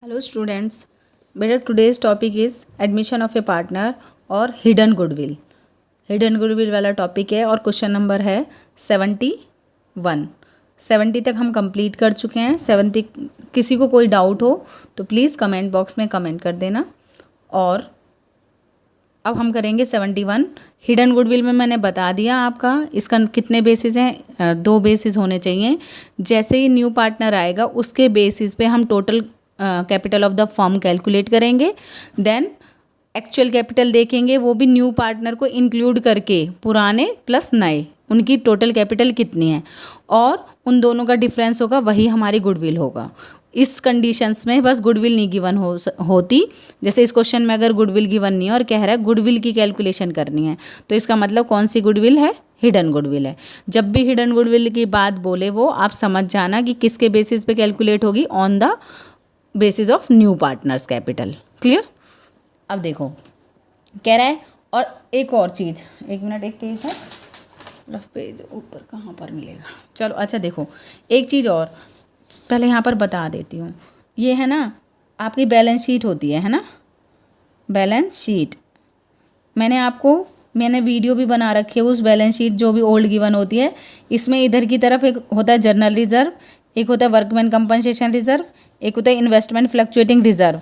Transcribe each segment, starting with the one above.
Hello students, बेटा today's topic is admission of A partner और hidden goodwill. Hidden goodwill वाला topic है और क्वेश्चन नंबर है 71। 70 तक हम कंप्लीट कर चुके हैं। 70 किसी को कोई डाउट हो तो प्लीज़ कमेंट बॉक्स में कमेंट कर देना। और अब हम करेंगे 71। हिडन गुडविल में मैंने बता दिया आपका इसका कितने बेसिस हैं, 2 बेसिस होने चाहिए। जैसे ही न्यू पार्टनर आएगा उसके बेसिस पे हम total capital of the firm calculate करेंगे। देन एक्चुअल कैपिटल देखेंगे, वो भी न्यू पार्टनर को इंक्लूड करके, पुराने प्लस नए, उनकी टोटल कैपिटल कितनी है और उन दोनों का डिफरेंस होगा, वही हमारी गुडविल होगा। इस कंडीशंस में बस गुडविल नहीं गिवन होती। जैसे इस क्वेश्चन में अगर गुडविल गिवन नहीं है और कह रहा है गुडविल की कैलकुलेशन करनी है, तो इसका मतलब कौन सी गुडविल है? हिडन गुडविल है। जब भी हिडन गुडविल की बात बोले वो आप समझ जाना कि किसके बेसिस पे कैलकुलेट होगी, on the basis of new partners capital. Clear? अब देखो कह रहा है, और एक और चीज़, एक मिनट, एक पेज है, रफ पेज ऊपर कहाँ पर मिलेगा? चलो अच्छा देखो, एक चीज़ और पहले यहाँ पर बता देती हूँ। ये है ना आपकी बैलेंस शीट होती है ना, बैलेंस शीट। मैंने वीडियो भी बना रखी है उस बैलेंस शीट जो भी ओल्ड गिवन होती है। इसमें इधर की तरफ एक होता है जर्नल रिजर्व, एक होता है वर्कमैन कंपनसेशन रिजर्व, एक होता है इन्वेस्टमेंट फ्लक्चुएटिंग रिजर्व,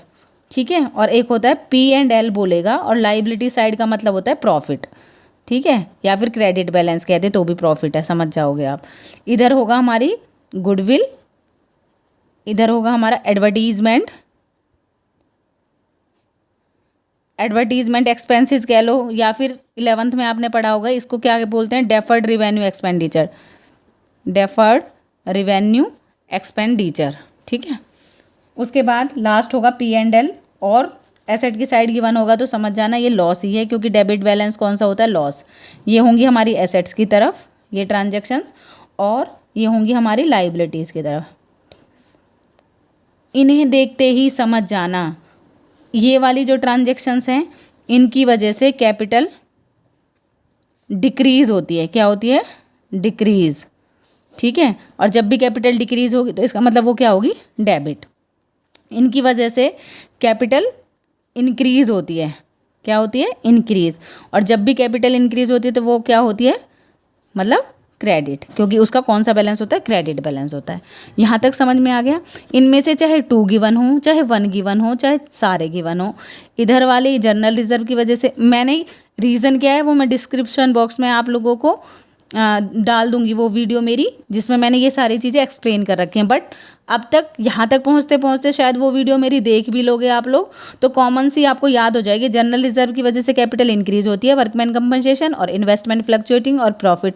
ठीक है, और एक होता है P&L बोलेगा, और लाइबिलिटी साइड का मतलब होता है प्रॉफिट, ठीक है, या फिर क्रेडिट बैलेंस कहते तो भी प्रॉफिट है, समझ जाओगे आप। इधर होगा हमारी गुडविल, इधर होगा हमारा एडवर्टीजमेंट एक्सपेंसेस कह लो, या फिर 11th में आपने पढ़ा होगा इसको क्या बोलते हैं, deferred revenue expenditure, deferred revenue expenditure, ठीक है। उसके बाद लास्ट होगा P&L, और एसेट की साइड गिवन होगा तो समझ जाना ये लॉस ही है, क्योंकि डेबिट बैलेंस कौन सा होता है? लॉस। ये होंगी हमारी एसेट्स की तरफ ये ट्रांजैक्शंस, और ये होंगी हमारी लाइबिलिटीज़ की तरफ। इन्हें देखते ही समझ जाना ये वाली जो ट्रांजैक्शंस हैं इनकी वजह से कैपिटल डिक्रीज़ होती है। क्या होती है? डिक्रीज़, ठीक है। और जब भी कैपिटल डिक्रीज़ होगी तो इसका मतलब वो क्या होगी? डेबिट। इनकी वजह से कैपिटल इंक्रीज़ होती है। क्या होती है? इंक्रीज़। और जब भी कैपिटल इंक्रीज़ होती है तो वो क्या होती है? मतलब क्रेडिट, क्योंकि उसका कौन सा बैलेंस होता है? क्रेडिट बैलेंस होता है। यहाँ तक समझ में आ गया? इनमें से चाहे 2 गिवन हो, चाहे 1 गिवन हो, चाहे सारे गिवन हो, इधर वाले जर्नल रिजर्व की वजह से, मैंने रीज़न क्या है वो मैं डिस्क्रिप्शन बॉक्स में आप लोगों को डाल दूंगी वो वीडियो मेरी, जिसमें मैंने ये सारी चीज़ें एक्सप्लेन कर रखी हैं। बट अब तक यहाँ तक पहुँचते पहुँचते शायद वो वीडियो मेरी देख भी लोगे आप लोग, तो कॉमन सी आपको याद हो जाएगी। जनरल रिजर्व की वजह से कैपिटल इंक्रीज होती है, वर्कमैन कंपनसेशन और इन्वेस्टमेंट फ्लक्चुएटिंग और प्रॉफिट,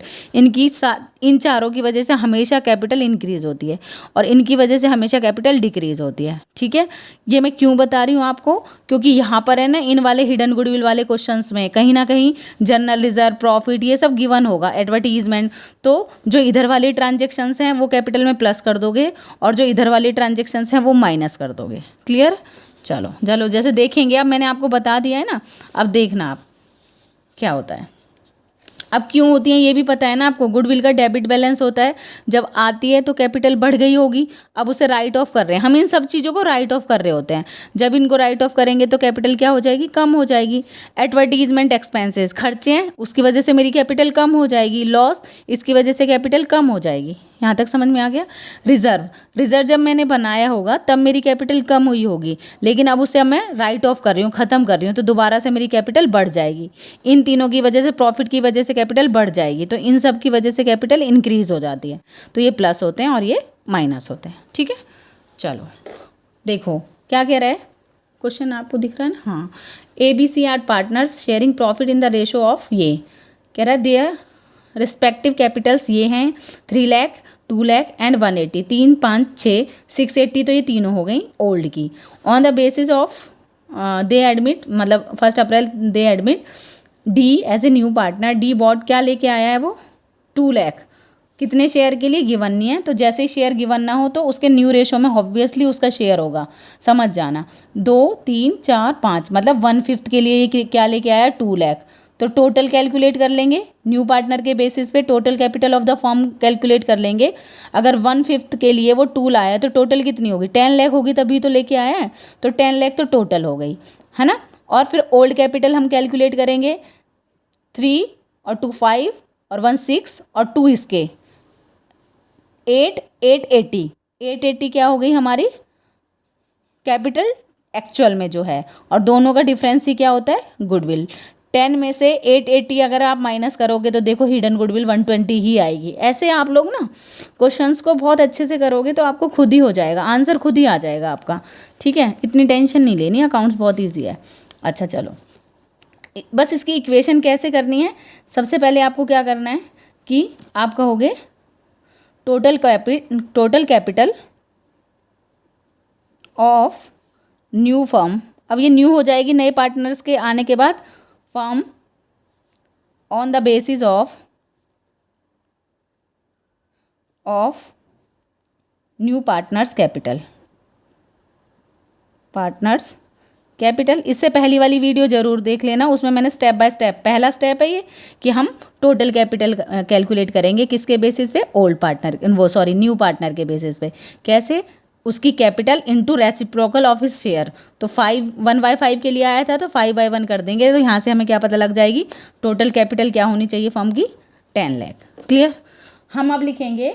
इन चारों की वजह से हमेशा कैपिटल इंक्रीज होती है, और इनकी वजह से हमेशा कैपिटल डिक्रीज होती है, ठीक है। ये मैं क्यों बता रही हूँ आपको? क्योंकि यहाँ पर है ना इन वाले हिडन गुडविल वाले क्वेश्चंस में कहीं ना कहीं जनरल रिजर्व, प्रॉफिट, ये सब गिवन होगा, एडवर्टीजमेंट। तो जो इधर वाली ट्रांजेक्शन्स हैं वो कैपिटल में प्लस कर दोगे, और जो इधर वाली ट्रांजेक्शन्स हैं वो माइनस कर दोगे। क्लियर? चलो जैसे देखेंगे, अब मैंने आपको बता दिया है ना, अब देखना आप क्या होता है। अब क्यों होती हैं ये भी पता है ना आपको। गुडविल का डेबिट बैलेंस होता है, जब आती है तो कैपिटल बढ़ गई होगी, अब उसे राइट ऑफ कर रहे हैं हम, इन सब चीज़ों को राइट ऑफ कर रहे होते हैं। जब इनको राइट ऑफ करेंगे तो कैपिटल क्या हो जाएगी? कम हो जाएगी। एडवर्टीजमेंट एक्सपेंसेस, खर्चे हैं, उसकी वजह से मेरी कैपिटल कम हो जाएगी। लॉस, इसकी वजह से कैपिटल कम हो जाएगी। यहाँ तक समझ में आ गया? रिजर्व जब मैंने बनाया होगा तब मेरी कैपिटल कम हुई होगी, लेकिन अब उसे मैं राइट ऑफ कर रही हूँ, ख़त्म कर रही हूँ, तो दोबारा से मेरी कैपिटल बढ़ जाएगी। इन तीनों की वजह से, प्रॉफिट की वजह से कैपिटल बढ़ जाएगी, तो इन सब की वजह से कैपिटल इंक्रीज हो जाती है। तो ये प्लस होते हैं और ये माइनस होते हैं, ठीक है। चलो देखो क्या कह रहा है क्वेश्चन, आपको दिख रहा है ना? हाँ, ABC are partners sharing profit in the ratio of, ये कह रहा है देयर रिस्पेक्टिव कैपिटल्स ये हैं 3 लाख, 2 लाख एंड 180, 3, 5, 6, 680, तो ये तीनों हो गई ओल्ड की। On the basis of they admit, मतलब 1 April they admit D as a new partner. D bought क्या लेके आया है वो? 2 लाख। कितने शेयर के लिए? गिवन नहीं है, तो जैसे ही शेयर गिवन ना हो तो उसके न्यू रेशो में ऑब्वियसली उसका शेयर होगा, समझ जाना। 2, 3, 4, 5, मतलब 1/5 के लिए ये क्या लेके आया? 2 लाख। तो टोटल कैलकुलेट कर लेंगे, न्यू पार्टनर के बेसिस पे total capital of the firm calculate कर लेंगे। अगर 1/5 के लिए वो 2 लाया तो टोटल कितनी होगी, 10 लाख होगी, तभी तो लेके आया है, तो 10 लाख तो टोटल हो गई, है ना। और फिर ओल्ड कैपिटल हम कैलकुलेट करेंगे, 3 और 2 5 और 1 6 और 2 इसके 8 880 क्या हो गई हमारी कैपिटल एक्चुअल में जो है, और दोनों का डिफरेंस ही क्या होता है, गुडविल। 10 में से 880 अगर आप माइनस करोगे तो देखो हिडन गुडविल 120 ही आएगी। ऐसे आप लोग ना क्वेश्चंस को बहुत अच्छे से करोगे तो आपको खुद ही हो जाएगा, आंसर खुद ही आ जाएगा आपका, ठीक है। इतनी टेंशन नहीं लेनी, अकाउंट्स बहुत ईजी है। अच्छा चलो, बस इसकी इक्वेशन कैसे करनी है, सबसे पहले आपको क्या करना है कि आप कहोगे total capital of new firm. अब ये न्यू हो जाएगी नए पार्टनर्स के आने के बाद, firm on the basis of new partners capital. इससे पहली वाली वीडियो जरूर देख लेना, उसमें मैंने स्टेप बाय स्टेप, पहला स्टेप है ये कि हम टोटल कैपिटल कैलकुलेट करेंगे किसके बेसिस पे, ओल्ड पार्टनर न्यू पार्टनर के बेसिस पे। कैसे, उसकी capital into reciprocal of his share. तो 1/5 के लिए आया था तो 5/1 कर देंगे, तो यहाँ से हमें क्या पता लग जाएगी, टोटल कैपिटल क्या होनी चाहिए फर्म की, 10 लाख। क्लियर। हम अब लिखेंगे,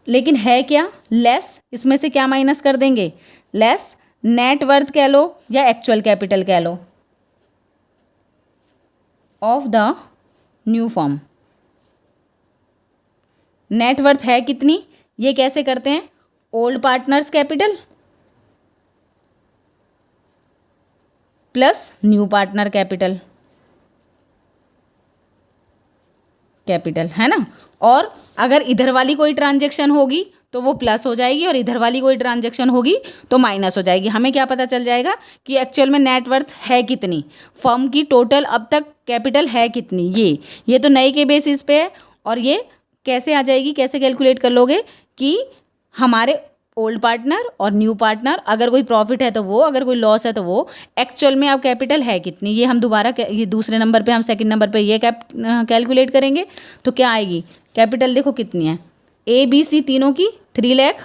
लेकिन है क्या, लेस, इसमें से क्या माइनस कर देंगे, लेस नेट वर्थ कह लो या एक्चुअल कैपिटल कह लो of the new firm. Net worth है कितनी, ये कैसे करते हैं, old partners capital plus new partner capital है ना। और अगर इधर वाली कोई ट्रांजेक्शन होगी तो वो प्लस हो जाएगी, और इधर वाली कोई ट्रांजेक्शन होगी तो माइनस हो जाएगी। हमें क्या पता चल जाएगा कि एक्चुअल में नेटवर्थ है कितनी, फर्म की टोटल अब तक कैपिटल है कितनी, ये तो नए के बेसिस पे है। और ये कैसे आ जाएगी, कैसे कैलकुलेट कर लोगे कि हमारे ओल्ड पार्टनर और न्यू पार्टनर, अगर कोई प्रॉफिट है तो वो, अगर कोई लॉस है तो वो, एक्चुअल में अब कैपिटल है कितनी, ये हम दोबारा ये दूसरे नंबर पे, हम सेकंड नंबर पे ये कैलकुलेट करेंगे। तो क्या आएगी कैपिटल, देखो कितनी है, ए बी सी तीनों की 3 लाख,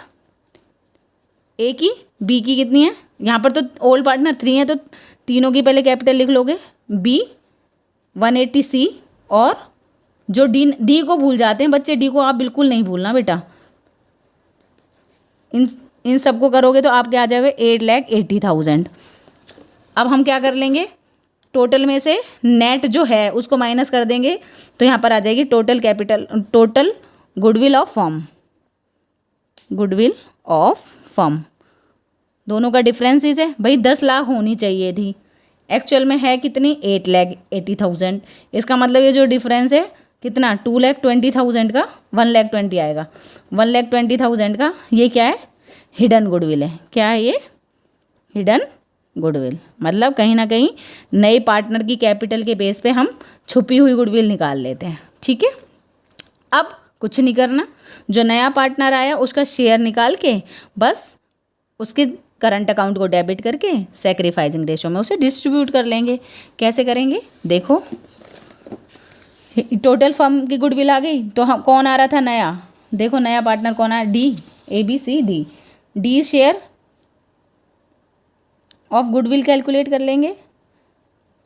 ए की, बी की कितनी है, यहाँ पर तो ओल्ड पार्टनर 3 है तो तीनों की पहले कैपिटल लिख लोगे, बी 180, सी, और जो डी को भूल जाते हैं बच्चे, डी को आप बिल्कुल नहीं भूलना बेटा, इन सबको करोगे तो आपके आ जाएगा 8,80,000। अब हम क्या कर लेंगे, टोटल में से नेट जो है उसको माइनस कर देंगे, तो यहाँ पर आ जाएगी टोटल गुडविल ऑफ फर्म। दोनों का डिफरेंस इज है भाई, 10 लाख होनी चाहिए थी, एक्चुअल में है कितनी, 8,80,000। इसका मतलब ये जो डिफरेंस है कितना, 2,20,000 का 1,20,000 आएगा, 1,20,000 का ये क्या है, हिडन गुडविल है। क्या है ये, हिडन गुडविल। मतलब कहीं ना कहीं नए पार्टनर की कैपिटल के बेस पे हम छुपी हुई गुडविल निकाल लेते हैं, ठीक है। अब कुछ नहीं करना, जो नया पार्टनर आया उसका शेयर निकाल के बस उसके करंट अकाउंट को डेबिट करके सैक्रिफाइसिंग रेशो में उसे डिस्ट्रीब्यूट कर लेंगे। कैसे करेंगे, देखो टोटल फर्म की गुडविल आ गई, तो हम कौन आ रहा था नया, देखो नया पार्टनर कौन आया, D, ABCD, D share of goodwill calculate कर लेंगे,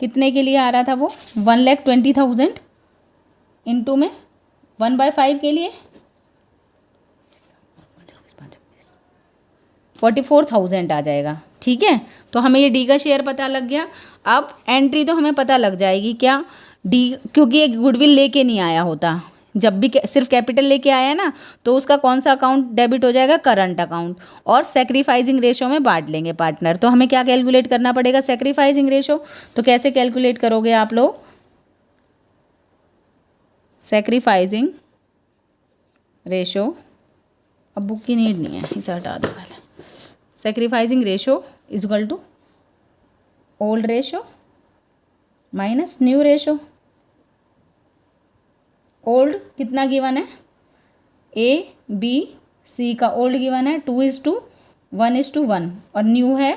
कितने के लिए आ रहा था वो, 1,20,000 इंटू में 1/5 के लिए 44,000 आ जाएगा, ठीक है। तो हमें ये डी का शेयर पता लग गया। अब एंट्री तो हमें पता लग जाएगी क्या, डी, क्योंकि एक गुडविल लेके नहीं आया होता, जब भी सिर्फ कैपिटल लेके आया ना तो उसका कौन सा अकाउंट डेबिट हो जाएगा, करंट अकाउंट, और सैक्रिफाइसिंग रेशो में बांट लेंगे पार्टनर। तो हमें क्या कैलकुलेट करना पड़ेगा, सैक्रिफाइसिंग रेशो। तो कैसे कैलकुलेट करोगे आप लोग, सैक्रिफाइसिंग रेशो, अब बुक की नीड नहीं है, इसे हटा दो पहले। Sacrificing ratio is equal to old ratio minus new ratio. Old कितना गिवन है, ABC का ओल्ड गिवन है 2:1:1, और न्यू है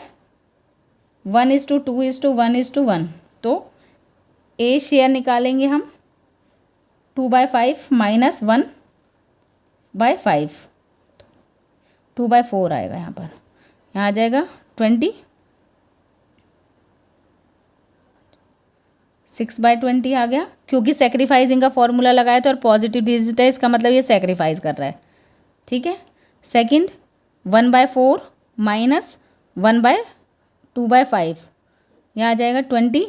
1:2:1:1। तो ए शेयर निकालेंगे हम 2/5 माइनस 1/5, 2/4 आएगा यहाँ पर, यहाँ आ जाएगा 20, 6/20 आ गया, क्योंकि सेक्रीफाइसिंग का फॉर्मूला लगाया था और पॉजिटिव डिजिट है, इसका मतलब ये सेक्रीफाइस कर रहा है, ठीक है। सेकंड 1/4 माइनस 2/5, यहाँ आ जाएगा 20,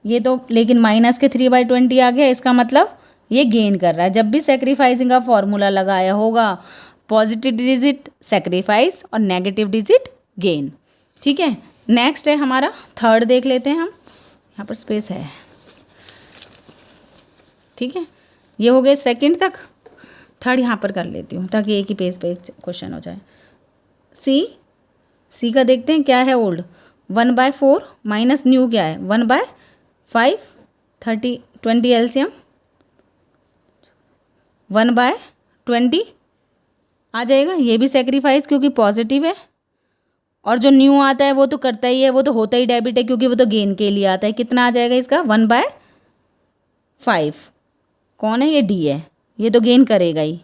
ये तो लेकिन माइनस के 3/20 आ गया, इसका मतलब ये गेन कर रहा है। जब भी सेक्रीफाइसिंग का फॉर्मूला लगाया होगा, पॉजिटिव डिजिट सेक्रीफाइस और नेगेटिव डिजिट गेन, ठीक है। नेक्स्ट है हमारा थर्ड, देख लेते हैं हम, यहाँ पर स्पेस है, ठीक है। ये हो गए सेकंड तक, थर्ड यहाँ पर कर लेती हूँ ताकि एक ही पेज पे एक क्वेश्चन हो जाए। सी का देखते हैं क्या है ओल्ड, 1/4 माइनस न्यू क्या है 1/5, 20 एलसीएम 1/20 आ जाएगा, ये भी सेक्रीफाइस क्योंकि पॉजिटिव है, और जो न्यू आता है वो तो करता ही है, वो तो होता ही डेबिट है क्योंकि वो तो गेन के लिए आता है। कितना आ जाएगा इसका 1/5, कौन है ये, डी है, ये तो गेन करेगा ही,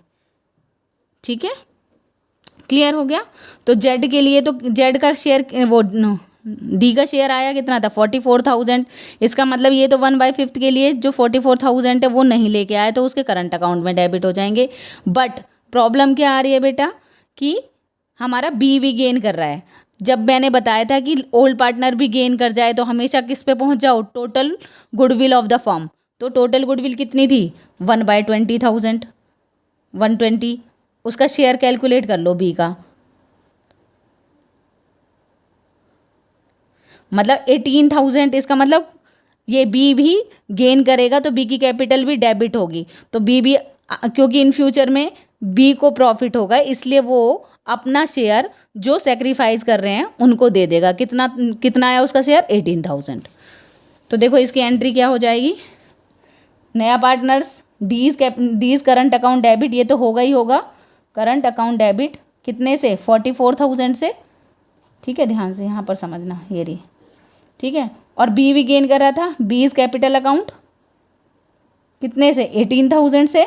ठीक है। क्लियर हो गया। तो जेड के लिए तो जेड का शेयर वो डी का शेयर आया कितना था 44,000, इसका मतलब ये तो 1/5 के लिए जो 44,000 है वो नहीं लेके आया, तो उसके करंट अकाउंट में डेबिट हो जाएंगे। बट प्रॉब्लम क्या आ रही है बेटा कि हमारा बी भी गेन कर रहा है। जब मैंने बताया था कि ओल्ड पार्टनर भी गेन कर जाए तो हमेशा किस पे पहुंच जाओ, total goodwill of the firm. तो टोटल गुडविल कितनी थी 1/20,000, 120, उसका शेयर कैलकुलेट कर लो बी का, मतलब 18,000। इसका मतलब ये बी भी गेन करेगा तो बी की कैपिटल भी डेबिट होगी, तो बी भी, क्योंकि इन फ्यूचर में बी को प्रॉफिट होगा इसलिए वो अपना शेयर जो सेक्रीफाइस कर रहे हैं उनको दे देगा। कितना कितना आया उसका शेयर 18,000। तो देखो इसकी एंट्री क्या हो जाएगी, नया पार्टनर्स डीज करंट अकाउंट डेबिट, ये तो होगा ही होगा, करंट अकाउंट डेबिट कितने से 44,000 से, ठीक है। ध्यान से यहाँ पर समझना, ये रही, ठीक है। और बी भी गेन कर रहा था, बी इज कैपिटल अकाउंट कितने से 18,000 से,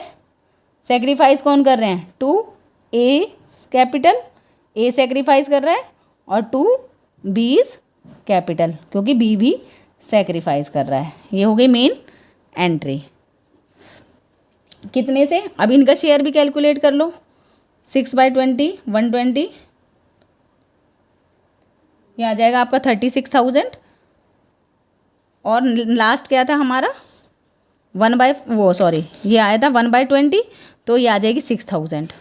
सेक्रीफाइस कौन कर रहे हैं 2 ए कैपिटल, ए सेक्रीफाइस कर रहा है, और 2 बी इज कैपिटल क्योंकि बी भी सेक्रीफाइस कर रहा है। ये हो गई मेन एंट्री। कितने से, अब इनका शेयर भी कैलकुलेट कर लो, 6/20 120, ये आ जाएगा आपका 36,000, और लास्ट क्या था हमारा ये आया था 1/20, तो ये आ जाएगी 6,000,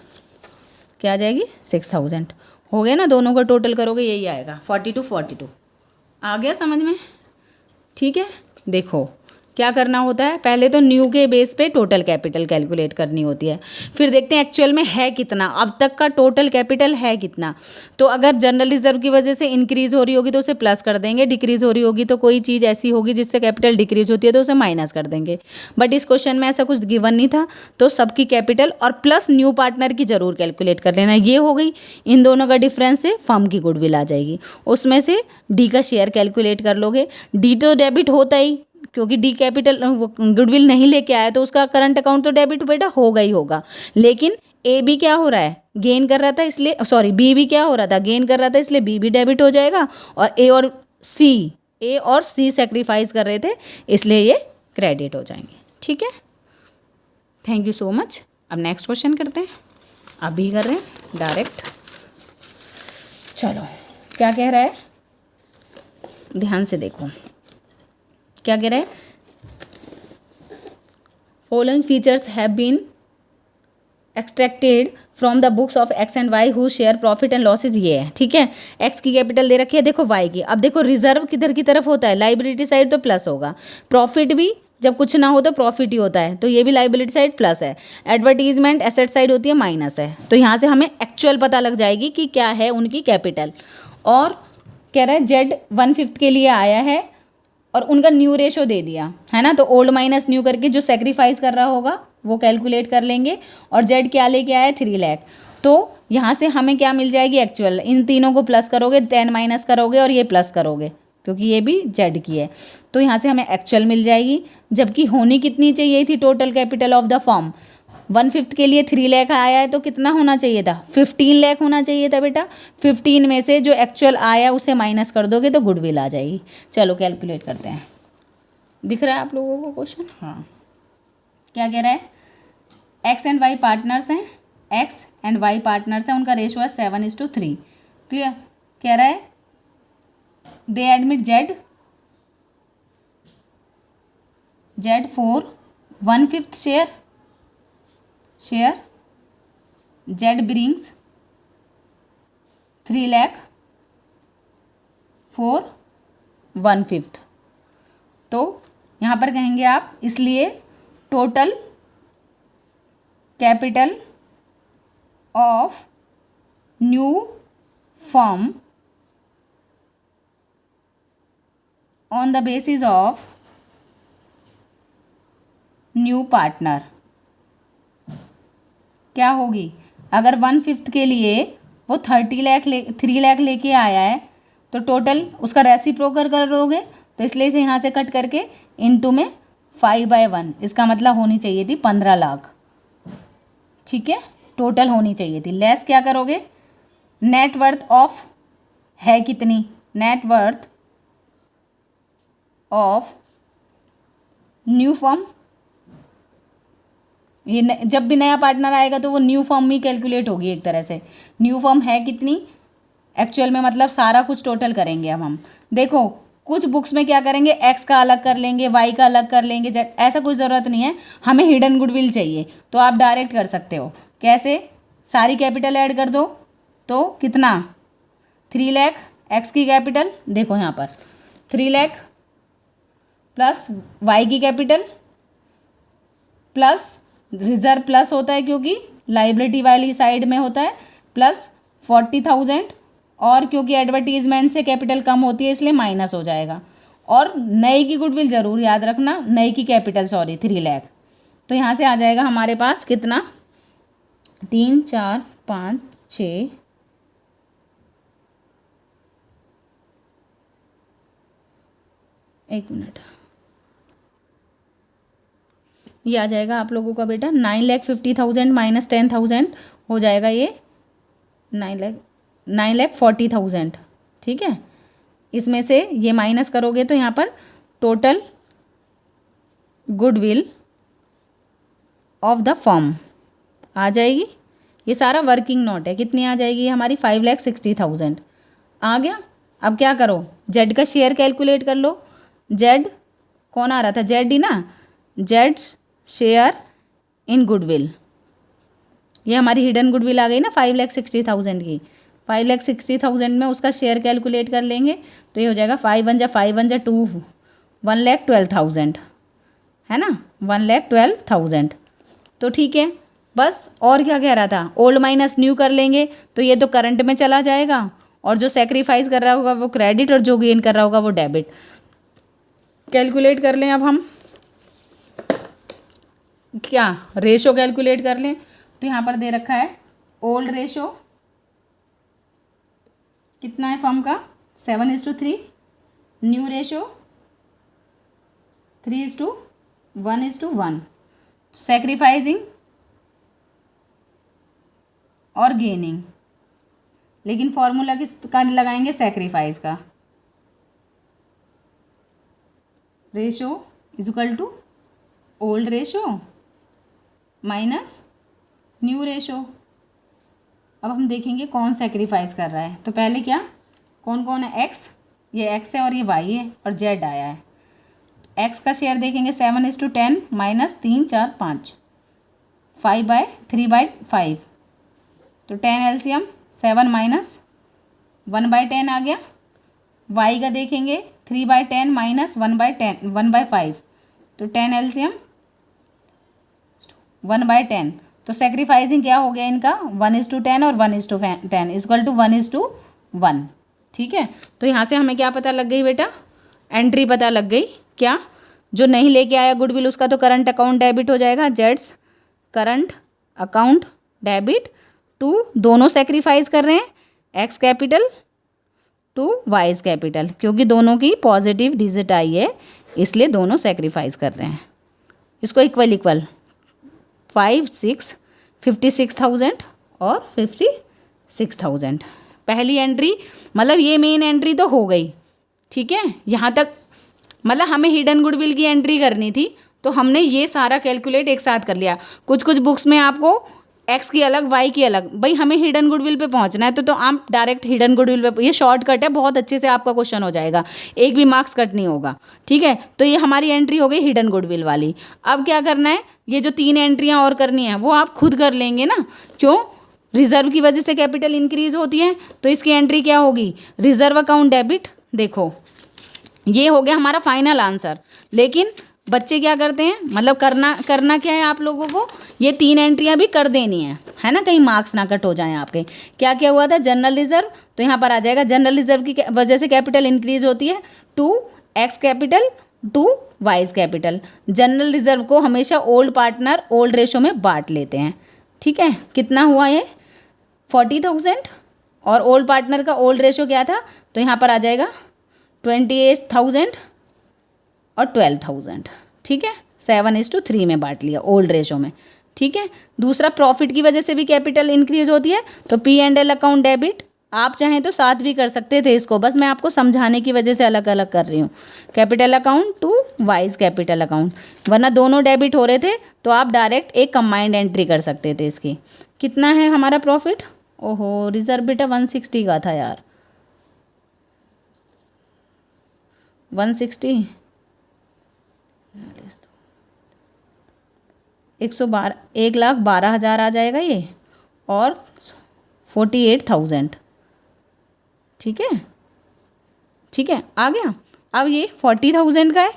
क्या आ जाएगी 6,000। हो गया ना, दोनों का टोटल करोगे यही आएगा 42 आ गया समझ में, ठीक है। देखो क्या करना होता है, पहले तो न्यू के बेस पे टोटल कैपिटल कैलकुलेट करनी होती है, फिर देखते हैं एक्चुअल में है कितना, अब तक का टोटल कैपिटल है कितना। तो अगर जनरल रिजर्व की वजह से इंक्रीज हो रही होगी तो उसे प्लस कर देंगे, डिक्रीज हो रही होगी तो कोई चीज़ ऐसी होगी जिससे कैपिटल डिक्रीज होती है तो उसे माइनस कर देंगे। बट इस क्वेश्चन में ऐसा कुछ गिवन नहीं था, तो सबकी कैपिटल और प्लस न्यू पार्टनर की जरूर कैलकुलेट कर लेना। ये हो गई, इन दोनों का डिफरेंस से फर्म की गुडविल आ जाएगी, उसमें से डी का शेयर कैलकुलेट कर लोगे। डी तो डेबिट होता ही, क्योंकि डी कैपिटल गुडविल नहीं लेके आया तो उसका करंट अकाउंट तो डेबिट बेटा होगा ही होगा। लेकिन ए भी क्या हो रहा है, गेन कर रहा था इसलिए, सॉरी बी भी क्या हो रहा था, गेन कर रहा था इसलिए बी भी डेबिट हो जाएगा, और ए और सी सेक्रीफाइस कर रहे थे इसलिए ये क्रेडिट हो जाएंगे, ठीक है। Thank you so much. अब नेक्स्ट क्वेश्चन करते हैं, अभी कर रहे हैं डायरेक्ट। चलो क्या कह रहा है, ध्यान से देखो क्या कह रहा है, following features have been extracted from the books of X and Y who share profit and losses, ये है, ठीक है। एक्स की कैपिटल दे रखी है, देखो वाई की। अब देखो रिजर्व किधर की तरफ होता है, लाइबिलिटी साइड तो प्लस होगा, प्रॉफिट भी जब कुछ ना हो तो प्रॉफिट ही होता है, तो ये भी लाइबिलिटी साइड प्लस है। एडवर्टीजमेंट एसेट साइड होती है माइनस है, तो यहाँ से हमें एक्चुअल पता लग जाएगी कि क्या है उनकी कैपिटल। और कह रहा है जेड 1/5 के लिए आया है और उनका न्यू रेशो दे दिया है ना, तो ओल्ड माइनस न्यू करके जो सेक्रीफाइस कर रहा होगा वो कैलकुलेट कर लेंगे। और जेड क्या लेके आया 3 लाख, तो यहाँ से हमें क्या मिल जाएगी एक्चुअल, इन तीनों को प्लस करोगे 10 माइनस करोगे और ये प्लस करोगे क्योंकि ये भी जेड की है, तो यहाँ से हमें एक्चुअल मिल जाएगी। जबकि होनी कितनी चाहिए थी total capital of the firm, 1/5 के लिए 3 लाख आया है तो कितना होना चाहिए था, 15 लाख होना चाहिए था बेटा। 15 में से जो एक्चुअल आया उसे माइनस कर दोगे तो गुडविल आ जाएगी। चलो कैलकुलेट करते हैं। दिख रहा है आप लोगों को क्वेश्चन? हाँ, क्या कह रहा है, एक्स एंड वाई पार्टनर्स हैं, एक्स एंड वाई पार्टनर्स हैं, उनका रेशो है 7:3। क्लियर? कह रहा है दे admit Z for 1/5 share, Z brings 3 lakh for 1/5। तो यहाँ पर कहेंगे आप, इसलिए total capital of new firm on the basis of new partner क्या होगी। अगर 1/5 के लिए वो 3 लाख लेके आया है तो टोटल उसका रेसिप्रोकल करोगे तो इसलिए इसे यहाँ से कट करके इनटू में 5/1, इसका मतलब होनी चाहिए थी 15 लाख। ठीक है, टोटल होनी चाहिए थी। लेस क्या करोगे, नेट वर्थ ऑफ है कितनी, net worth of new firm, ये जब भी नया पार्टनर आएगा तो वो न्यू फर्म ही कैलकुलेट होगी एक तरह से। न्यू फर्म है कितनी एक्चुअल में, मतलब सारा कुछ टोटल करेंगे। अब हम देखो कुछ बुक्स में क्या करेंगे, एक्स का अलग कर लेंगे, वाई का अलग कर लेंगे, जेड, ऐसा कोई ज़रूरत नहीं है। हमें हिडन गुडविल चाहिए तो आप डायरेक्ट कर सकते हो। कैसे, सारी कैपिटल ऐड कर दो तो कितना, 3 लाख एक्स की कैपिटल, देखो यहाँ पर 3 लाख प्लस वाई की कैपिटल प्लस रिजर्व प्लस होता है क्योंकि लाइबिलिटी वाली साइड में होता है, प्लस 40,000 और क्योंकि एडवर्टीजमेंट से कैपिटल कम होती है इसलिए माइनस हो जाएगा। और नई की गुडविल ज़रूर याद रखना, नई की कैपिटल 3 लाख। तो यहाँ से आ जाएगा हमारे पास कितना, 3 4 5 6 1 मिनट, ये आ जाएगा आप लोगों का बेटा 9,50,000 माइनस 10,000 हो जाएगा ये 9,40,000। ठीक है, इसमें से ये माइनस करोगे तो यहाँ पर total goodwill of the firm आ जाएगी। ये सारा वर्किंग नोट है, कितनी आ जाएगी हमारी, 5,60,000 आ गया। अब क्या करो, जेड का शेयर कैलकुलेट कर लो। जेड कौन आ रहा था, जेड ही ना, जेड शेयर इन गुडविल, ये हमारी हिडन गुडविल आ गई ना 5,60,000 की। 5,60,000 में उसका शेयर कैलकुलेट कर लेंगे तो ये हो जाएगा 5 जा 2 1,12,000 है ना, 1,12,000। तो ठीक है, बस और क्या कह रहा था, ओल्ड माइनस न्यू कर लेंगे तो ये तो करंट में चला जाएगा और जो सेक्रीफाइस कर रहा होगा वो क्रेडिट और जो गेन कर रहा होगा वो डेबिट। कैलकुलेट कर लें अब हम, क्या रेशो कैलकुलेट कर लें। तो यहाँ पर दे रखा है ओल्ड रेशो कितना है फर्म का, 7:3, न्यू रेशो 3:1:1, सेक्रीफाइसिंग और गेनिंग, लेकिन फॉर्मूला किसका लगाएंगे, सेक्रीफाइस का। Ratio is equal to old ratio minus new ratio. अब हम देखेंगे कौन सेक्रीफाइस कर रहा है। तो पहले क्या, कौन कौन है, एक्स, ये एक्स है और ये वाई है और जेड आया है। एक्स का शेयर देखेंगे 7:10 माइनस 3 4 5 5/3/5, तो 10 एलसीएम 7 माइनस 1/10 आ गया। वाई का देखेंगे 3/10 माइनस 1/5, तो 10 एलसीएम 1/10। तो सेक्रीफाइसिंग क्या हो गया इनका, 1:10 और 1:10 इक्वल टू 1:1। ठीक है, तो यहाँ से हमें क्या पता लग गई बेटा, एंट्री पता लग गई। क्या, जो नहीं लेके आया गुडविल उसका तो करंट अकाउंट डेबिट हो जाएगा, जेड्स करंट अकाउंट डेबिट टू, दोनों सेक्रीफाइस कर रहे हैं X capital to Y's capital, क्योंकि दोनों की पॉजिटिव डिजिट आई है इसलिए दोनों सेक्रीफाइस कर रहे हैं। इसको इक्वल इक्वल 5 6 56,000 और 56,000। पहली एंट्री मतलब ये मेन एंट्री तो हो गई, ठीक है। यहाँ तक मतलब हमें हिडन गुडविल की एंट्री करनी थी तो हमने ये सारा कैलकुलेट एक साथ कर लिया। कुछ कुछ बुक्स में आपको एक्स की अलग वाई की अलग, भाई हमें हिडन गुडविल पे पहुंचना है तो आप डायरेक्ट हिडन गुडविल पे, ये शॉर्टकट है, बहुत अच्छे से आपका क्वेश्चन हो जाएगा, एक भी मार्क्स कट नहीं होगा, ठीक है। तो ये हमारी एंट्री हो गई हिडन गुडविल वाली। अब क्या करना है, ये जो 3 एंट्रियां और करनी है वो आप खुद कर लेंगे ना, क्यों, रिजर्व की वजह से कैपिटल इंक्रीज होती है तो इसकी एंट्री क्या होगी, रिजर्व अकाउंट डेबिट। देखो ये हो गया हमारा फाइनल आंसर, लेकिन बच्चे क्या करते हैं, मतलब करना क्या है आप लोगों को, ये 3 एंट्रियां भी कर देनी है ना, कहीं मार्क्स ना कट हो जाएं आपके। क्या क्या हुआ था, जनरल रिजर्व, तो यहाँ पर आ जाएगा जनरल रिजर्व की वजह से कैपिटल इंक्रीज होती है, 2 x capital 2 wise capital. General reserve को हमेशा ओल्ड पार्टनर ओल्ड रेशो में बांट लेते हैं, ठीक है। कितना हुआ ये 40,000 और ओल्ड पार्टनर का ओल्ड रेशो क्या था, तो यहाँ पर आ जाएगा 28,000 और 12,000, ठीक है। 7:3 में बांट लिया ओल्ड रेशो में, ठीक है। दूसरा प्रॉफिट की वजह से भी कैपिटल इंक्रीज होती है तो P&L अकाउंट डेबिट, आप चाहें तो साथ भी कर सकते थे इसको, बस मैं आपको समझाने की वजह से अलग अलग कर रही हूँ। Capital account to Y's capital account, वरना दोनों डेबिट हो रहे थे तो आप डायरेक्ट एक कंबाइंड एंट्री कर सकते थे इसकी। कितना है हमारा प्रॉफिट, ओहो रिजर्व बेटा 160 का था यार, 160 1,12,000 आ जाएगा ये, और 48,000, ठीक है, ठीक है आ गया। अब ये 40,000 का है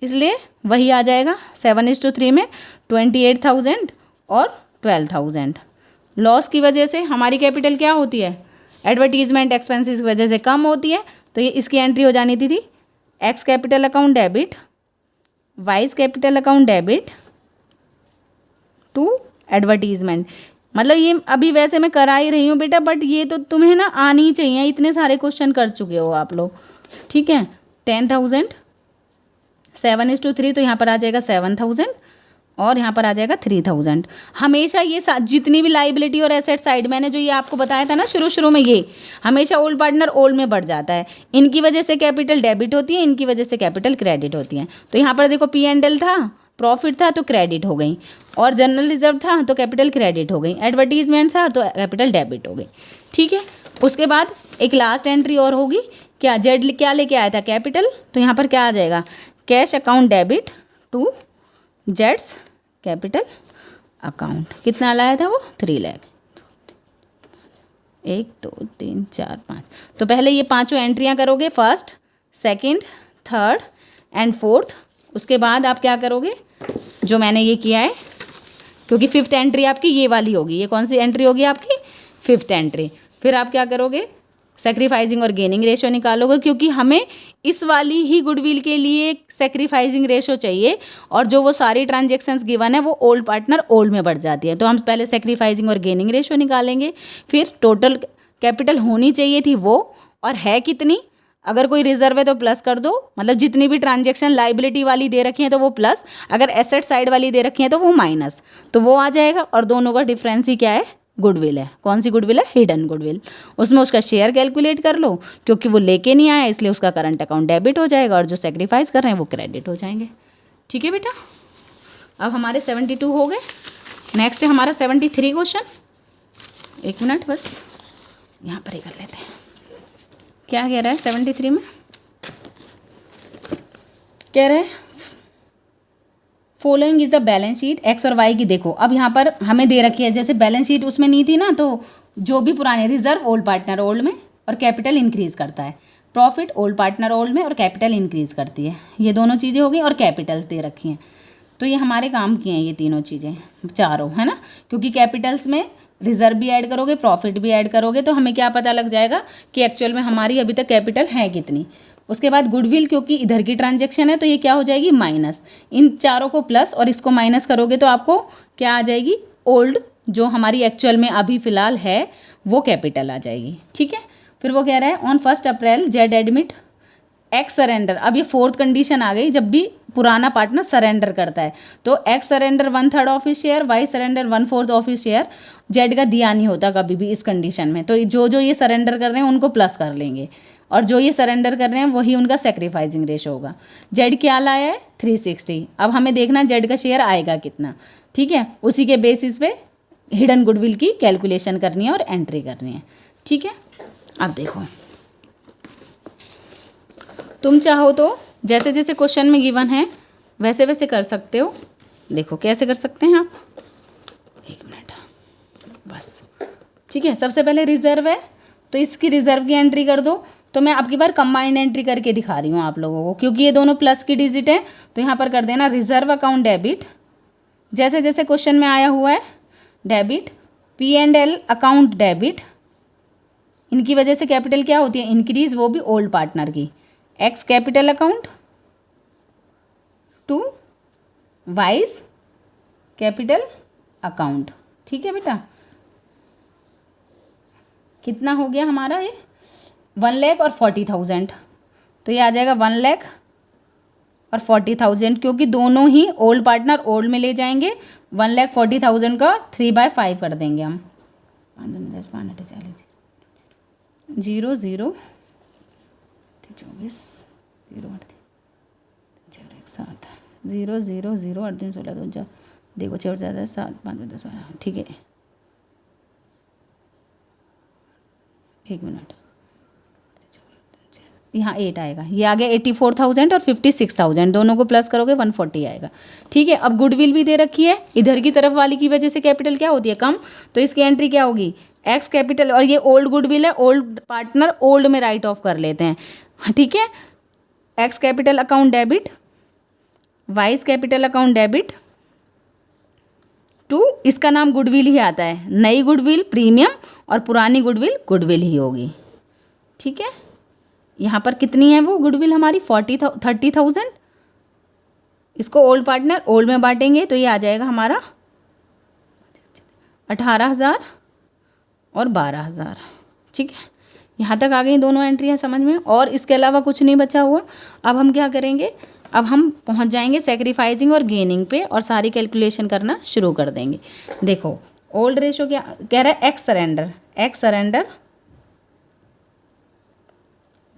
इसलिए वही आ जाएगा 7:3 में 28,000 और 12,000। लॉस की वजह से हमारी कैपिटल क्या होती है, एडवर्टीजमेंट एक्सपेंसेस की वजह से कम होती है, तो ये इसकी एंट्री हो जानी थी X capital account debit Y's capital account debit to advertisement. मतलब ये अभी वैसे मैं करा ही रही हूँ बेटा, बट ये तो तुम्हें ना आनी ही चाहिए, इतने सारे क्वेश्चन कर चुके हो आप लोग, ठीक है। 10,000 7:3 तो यहाँ पर आ जाएगा 7,000 और यहाँ पर आ जाएगा 3,000। हमेशा ये जितनी भी लाइबिलिटी और एसेट साइड मैंने जो ये आपको बताया था ना शुरू में, ये हमेशा ओल्ड पार्टनर ओल्ड में बढ़ जाता है, इनकी वजह से कैपिटल डेबिट होती है, इनकी वजह से कैपिटल क्रेडिट होती है। तो यहाँ पर देखो P&L था, प्रॉफिट था तो क्रेडिट हो गई, और जनरल रिजर्व था तो कैपिटल क्रेडिट हो गई, एडवर्टीजमेंट था तो कैपिटल डेबिट हो गई, ठीक है। उसके बाद एक लास्ट एंट्री और होगी, क्या जेड क्या लेके आया था कैपिटल, तो यहाँ पर क्या आ जाएगा कैश अकाउंट डेबिट टू जेड्स कैपिटल अकाउंट। कितना लाया था वो 3 लाख, 1 2 3 4 5। तो पहले ये 5 एंट्रियाँ करोगे, first second third and fourth. उसके बाद आप क्या करोगे, जो मैंने ये किया है, क्योंकि 5th एंट्री आपकी ये वाली होगी, ये कौन सी एंट्री होगी आपकी 5th एंट्री। फिर आप क्या करोगे, सेक्रीफाइसिंग और गेनिंग रेशो निकालोगे, क्योंकि हमें इस वाली ही गुडविल के लिए सेक्रीफाइसिंग रेशो चाहिए, और जो वो सारी ट्रांजेक्शन्स गिवन है वो ओल्ड पार्टनर ओल्ड में बढ़ जाती है। तो हम पहले सेक्रीफाइसिंग और गेनिंग रेशो निकालेंगे, फिर टोटल कैपिटल होनी चाहिए थी वो, और है कितनी, अगर कोई रिजर्व है तो प्लस कर दो, मतलब जितनी भी ट्रांजेक्शन लाइबिलिटी वाली दे रखी है तो वो प्लस, अगर एसेट साइड वाली दे रखी है तो वो माइनस, तो वो आ जाएगा। और दोनों का डिफरेंस ही क्या है, गुडविल है। कौन सी गुडविल है, हिडन गुडविल। उसमें उसका शेयर कैलकुलेट कर लो, क्योंकि वो लेके नहीं आया इसलिए उसका करंट अकाउंट डेबिट हो जाएगा, और जो सेक्रीफाइस कर रहे हैं वो क्रेडिट हो जाएंगे, ठीक है बेटा। अब हमारे 72 हो गए, नेक्स्ट है हमारा 73 क्वेश्चन। 1 मिनट बस यहाँ पर ही कर लेते हैं। क्या कह रहा है 73 में, कह रहे हैं following is the balance sheet x और वाई की। देखो अब यहाँ पर हमें दे रखी है, जैसे बैलेंस शीट उसमें नहीं थी ना, तो जो भी पुराने रिजर्व ओल्ड पार्टनर ओल्ड में और कैपिटल इंक्रीज करता है, प्रॉफिट ओल्ड पार्टनर ओल्ड में और कैपिटल इंक्रीज करती है, ये दोनों चीज़ें हो गई, और कैपिटल्स दे रखी हैं। तो ये हमारे काम की हैं ये तीनों चीज़ें चारों, है ना, क्योंकि कैपिटल्स में रिजर्व भी ऐड करोगे प्रॉफिट भी ऐड करोगे तो हमें क्या पता लग जाएगा कि एक्चुअल में हमारी अभी तक कैपिटल है कितनी। उसके बाद गुडविल, क्योंकि इधर की ट्रांजैक्शन है तो ये क्या हो जाएगी माइनस, इन चारों को प्लस और इसको माइनस करोगे तो आपको क्या आ जाएगी ओल्ड जो हमारी एक्चुअल में अभी फ़िलहाल है वो कैपिटल आ जाएगी। ठीक है, फिर वो कह रहा है on 1 April Z admit x surrender. अब ये फोर्थ कंडीशन आ गई, जब भी पुराना पार्टनर सरेंडर करता है तो X surrender 1/3 of his share, Y surrender 1/4 of his share. Z का दिया नहीं होता कभी भी इस कंडीशन में, तो जो जो ये सरेंडर कर रहे हैं उनको प्लस कर लेंगे, और जो ये सरेंडर कर रहे हैं वही उनका सेक्रीफाइसिंग रेशो होगा। जेड क्या लाया है 360। अब हमें देखना जेड का शेयर आएगा कितना। ठीक है, उसी के बेसिस पे हिडन गुडविल की कैलकुलेशन करनी है और एंट्री करनी है। ठीक है, अब देखो तुम चाहो तो जैसे जैसे क्वेश्चन में गिवन है वैसे वैसे कर सकते हो। देखो कैसे कर सकते हैं आप, 1 मिनट बस। ठीक है, सबसे पहले रिजर्व है तो इसकी रिजर्व की एंट्री कर दो। तो मैं आपकी बार कंबाइंड एंट्री करके दिखा रही हूँ आप लोगों को, क्योंकि ये दोनों प्लस की डिजिट है। तो यहाँ पर कर देना रिजर्व अकाउंट डेबिट, जैसे जैसे क्वेश्चन में आया हुआ है डेबिट। P&L अकाउंट डेबिट, इनकी वजह से कैपिटल क्या होती है इंक्रीज, वो भी ओल्ड पार्टनर की। X capital account to Y's capital account. ठीक है बेटा, कितना हो गया हमारा ये 1,40,000। तो ये आ जाएगा 1,40,000, क्योंकि दोनों ही ओल्ड पार्टनर ओल्ड में ले जाएंगे। 1,40,000 का 3/5 कर देंगे हम। 5 40 0 0 24 0 8 4 1 7 0 0 0 8 3 16 2 4 देखो 6 ज़्यादा 7 5 10 12। ठीक है, 1 मिनट, यहाँ 8 आएगा, ये आ गया 84,000 और 56,000, दोनों को प्लस करोगे 140 आएगा। ठीक है, अब गुडविल भी दे रखी है, इधर की तरफ वाली की वजह से कैपिटल क्या होती है कम, तो इसकी एंट्री क्या होगी एक्स कैपिटल, और ये ओल्ड गुडविल है, ओल्ड पार्टनर ओल्ड में राइट ऑफ कर लेते हैं। ठीक है, X capital account debit, Y's capital account debit to, इसका नाम गुडविल ही आता है, नई गुडविल प्रीमियम और पुरानी गुडविल गुडविल ही होगी। ठीक है, यहाँ पर कितनी है वो गुडविल हमारी 30,000। इसको ओल्ड पार्टनर ओल्ड में बांटेंगे तो ये आ जाएगा हमारा 18,000 और 12,000। ठीक है, यहाँ तक आ गई दोनों एंट्रियाँ समझ में, और इसके अलावा कुछ नहीं बचा हुआ। अब हम क्या करेंगे, अब हम पहुँच जाएंगे सेक्रीफाइसिंग और गेनिंग पे और सारी कैलकुलेशन करना शुरू कर देंगे। देखो ओल्ड रेशो क्या कह रहा है, x surrender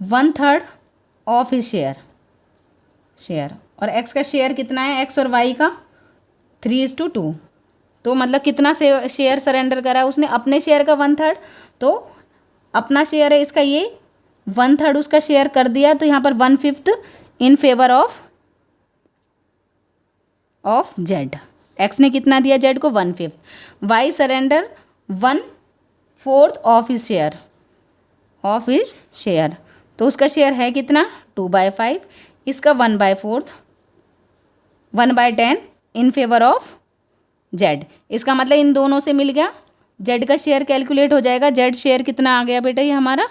1/3 of his share, और एक्स का शेयर कितना है, एक्स और वाई का 3:2। तो मतलब कितना शेयर सरेंडर करा है उसने, अपने शेयर का 1/3। तो अपना शेयर है इसका ये 1/3 उसका शेयर कर दिया, तो यहाँ पर 1/5 in favour of Z. X ने कितना दिया जेड को 1/5। Y surrender 1/4 of his share, तो उसका शेयर है कितना 2/5, इसका 1/4 1/10 इन फेवर ऑफ जेड। इसका मतलब इन दोनों से मिल गया, जेड का शेयर कैलकुलेट हो जाएगा। जेड शेयर कितना आ गया बेटा, ये हमारा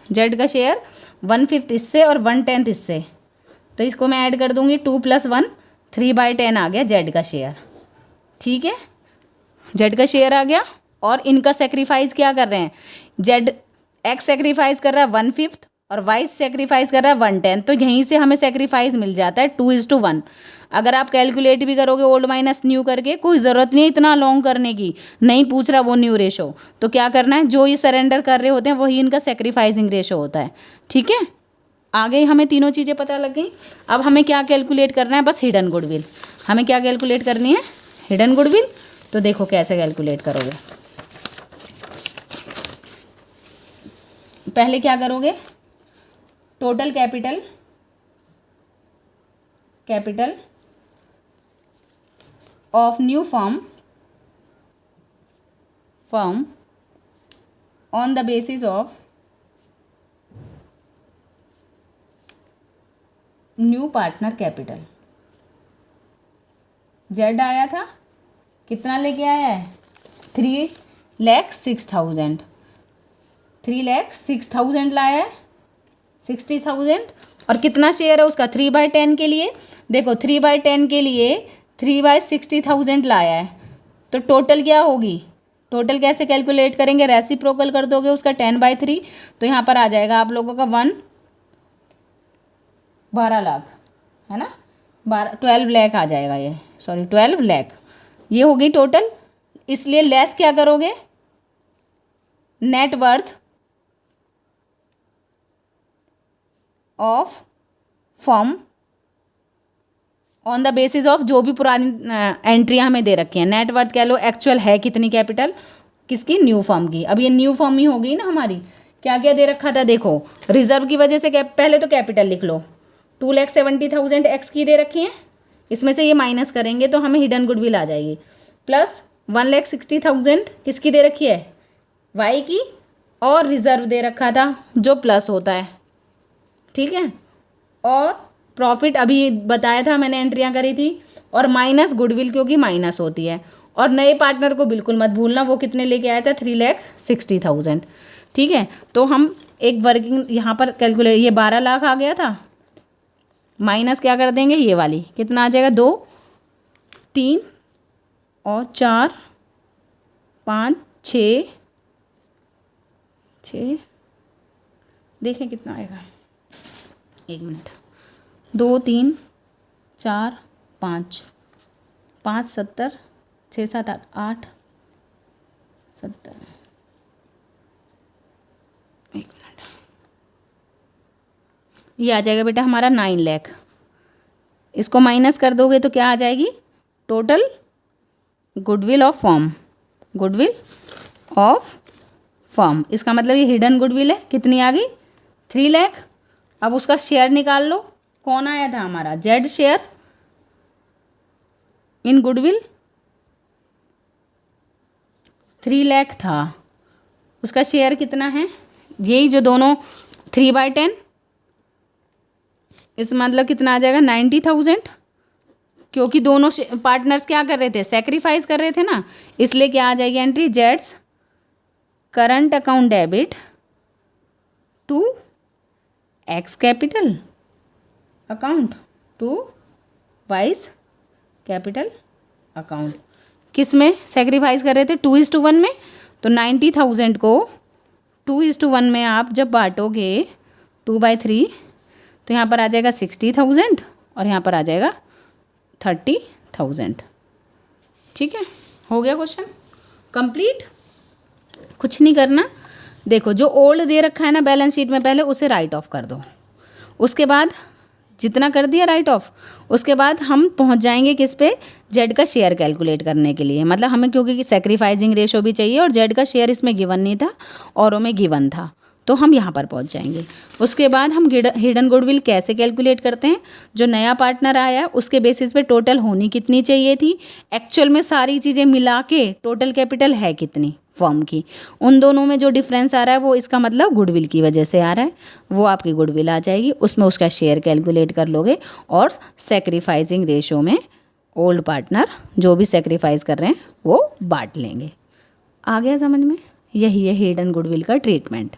जेड का शेयर 1/5 इससे और 1/10 इससे, तो इसको मैं ऐड कर दूंगी 2 + 1 3/10 आ गया जेड का शेयर। ठीक है, जेड का शेयर आ गया, और इनका सेक्रीफाइस क्या कर रहे हैं, जेड एक्स सेक्रीफाइस कर रहा है 1/5 और वाई सेक्रीफाइस कर रहा है 1/10, तो यहीं से हमें सेक्रीफाइस मिल जाता है 2:1। अगर आप कैलकुलेट भी करोगे ओल्ड माइनस न्यू करके, कोई ज़रूरत नहीं इतना लॉन्ग करने की, नहीं पूछ रहा वो न्यू रेशो, तो क्या करना है, जो ये सरेंडर कर रहे होते हैं वही इनका सेक्रीफाइसिंग रेशो होता है। ठीक है, आ गई हमें तीनों चीज़ें पता लग गई। अब हमें क्या कैलकुलेट करना है, बस हिडन गुडविल। हमें क्या कैलकुलेट करनी है, हिडन गुडविल। तो देखो कैसे कैलकुलेट करोगे, पहले क्या करोगे, total capital of new firm on the basis of new partner capital. Z आया था, कितना लेके आया है 3,06,000, 3,06,000 लाया है, 60,000, और कितना शेयर है उसका 3/10 के लिए। देखो 3/10 के लिए 3/60,000 लाया है, तो टोटल क्या होगी, टोटल कैसे कैलकुलेट करेंगे, रेसिप्रोकल कर दोगे उसका 10/3, तो यहाँ पर आ जाएगा आप लोगों का 12 लाख, है ना, 12 लाख आ जाएगा ये, सॉरी 12 लाख ये होगी टोटल। इसलिए लेस क्या करोगे, net worth of form on the basis of जो भी पुरानी एंट्रियाँ हमें दे रखी हैं। नेट वर्थ कह लो एक्चुअल है कितनी कैपिटल किसकी, न्यू फॉर्म की। अब ये न्यू फॉर्म ही हो गई ना हमारी। क्या क्या दे रखा था देखो, रिजर्व की वजह से पहले तो कैपिटल लिख लो, 2,70,000 एक्स की दे रखी हैं, इसमें से ये माइनस करेंगे तो हमें हिडन गुडविल आ जाएगी, प्लस 1,60,000 किसकी दे रखी है, वाई की, और रिजर्व दे रखा था जो प्लस होता है, ठीक है, और प्रॉफिट अभी बताया था मैंने, एंट्रियाँ करी थी, और माइनस गुडविल क्योंकि माइनस होती है। और नए पार्टनर को बिल्कुल मत भूलना, वो कितने लेके आया था, 3,60,000, ठीक है। तो हम एक वर्किंग यहाँ पर कैलकुलेट, ये 12 लाख आ गया था, माइनस क्या कर देंगे, ये वाली कितना आ जाएगा, 2, 3 और 4, 5, 6 देखें कितना आएगा, 1 मिनट, 2, 3, 4, 5, 5, 70, 6, 7, 8, 70, 1 मिनट, ये आ जाएगा बेटा हमारा 9 लाख। इसको माइनस कर दोगे तो क्या आ जाएगी, total goodwill of form, goodwill of form, इसका मतलब ये हिडन गुडविल है, कितनी आ गई, 3 लाख। अब उसका शेयर निकाल लो, कौन आया था हमारा, Z share in goodwill 3 lakh था, उसका शेयर कितना है, यही जो दोनों 3/10, इस मतलब कितना आ जाएगा, 90,000, क्योंकि दोनों पार्टनर्स क्या कर रहे थे, सेक्रीफाइस कर रहे थे ना, इसलिए क्या आ जाएगी एंट्री, जेड्स current account debit to X capital account to Y's capital account. किस में सेक्रीफाइस कर रहे थे, 2:1 में, तो 90,000 को 2:1 में आप जब बांटोगे 2/3, तो यहाँ पर आ जाएगा 60,000 और यहाँ पर आ जाएगा 30,000, ठीक है। हो गया क्वेश्चन कंप्लीट, कुछ नहीं करना। देखो जो ओल्ड दे रखा है ना बैलेंस शीट में, पहले उसे राइट ऑफ कर दो, उसके बाद जितना कर दिया राइट ऑफ, उसके बाद हम पहुंच जाएंगे किस पे, जेड का शेयर कैलकुलेट करने के लिए। मतलब हमें क्योंकि सेक्रीफाइसिंग रेशो भी चाहिए और जेड का शेयर इसमें गिवन नहीं था, औरों में गिवन था, तो हम यहाँ पर पहुँच जाएंगे। उसके बाद हम हिडन गुडविल कैसे कैलकुलेट करते हैं, जो नया पार्टनर आया उसके बेसिस पे टोटल होनी कितनी चाहिए थी, एक्चुअल में सारी चीज़ें मिला के टोटल कैपिटल है कितनी फर्म की, उन दोनों में जो डिफरेंस आ रहा है वो इसका मतलब गुडविल की वजह से आ रहा है, वो आपकी गुडविल आ जाएगी, उसमें उसका शेयर कैलकुलेट कर लोगे और सेक्रीफाइसिंग रेशो में ओल्ड पार्टनर जो भी सेक्रीफाइस कर रहे हैं वो बांट लेंगे। आ गया समझ में, यही है हिडन गुडविल का ट्रीटमेंट,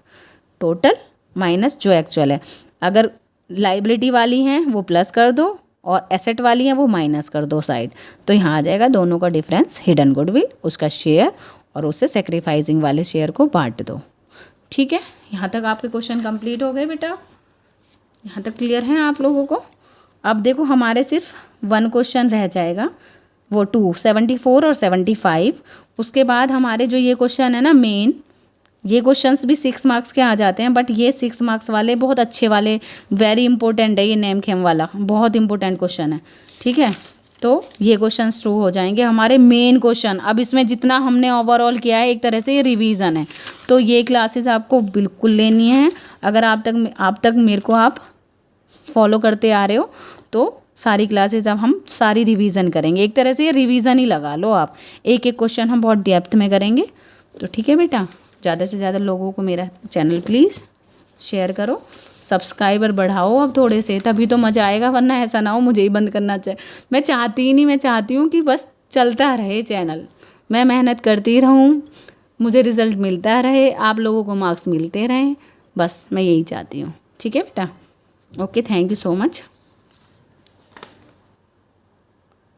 टोटल माइनस जो एक्चुअल है। अगर लाइबिलिटी वाली हैं वो प्लस कर दो और एसेट वाली हैं वो माइनस कर दो साइड, तो यहाँ आ जाएगा दोनों का डिफरेंस, हिडन गुडविल, उसका शेयर, और उससे सेक्रीफाइसिंग वाले शेयर को बांट दो, ठीक है। यहाँ तक आपके क्वेश्चन कंप्लीट हो गए बेटा, यहाँ तक क्लियर हैं आप लोगों को। अब देखो हमारे सिर्फ 1 क्वेश्चन रह जाएगा, वो 74 और 75। उसके बाद हमारे जो ये क्वेश्चन है ना मेन, ये क्वेश्चंस भी 6 मार्क्स के आ जाते हैं, बट ये 6 मार्क्स वाले बहुत अच्छे वाले, वेरी इंपॉर्टेंट है ये नेम खेम वाला, बहुत इंपॉर्टेंट क्वेश्चन है, ठीक है। तो ये क्वेश्चन शुरू हो जाएंगे हमारे मेन क्वेश्चन। अब इसमें जितना हमने ओवरऑल किया है एक तरह से ये रिवीजन है, तो ये क्लासेस आपको बिल्कुल लेनी है। अगर आप तक मेरे को आप फॉलो करते आ रहे हो तो सारी क्लासेस अब हम सारी रिवीजन करेंगे, एक तरह से ये रिवीजन ही लगा लो आप, एक एक क्वेश्चन हम बहुत डेप्थ में करेंगे। तो ठीक है बेटा, ज़्यादा से ज़्यादा लोगों को मेरा चैनल प्लीज़ शेयर करो, सब्सक्राइबर बढ़ाओ अब थोड़े से, तभी तो मज़ा आएगा, वरना ऐसा ना हो मुझे ही बंद करना चाहिए। मैं चाहती ही नहीं, मैं चाहती हूँ कि बस चलता रहे चैनल, मैं मेहनत करती रहूँ, मुझे रिज़ल्ट मिलता रहे, आप लोगों को मार्क्स मिलते रहें, बस मैं यही चाहती हूँ। ठीक है बेटा, okay, thank you so much.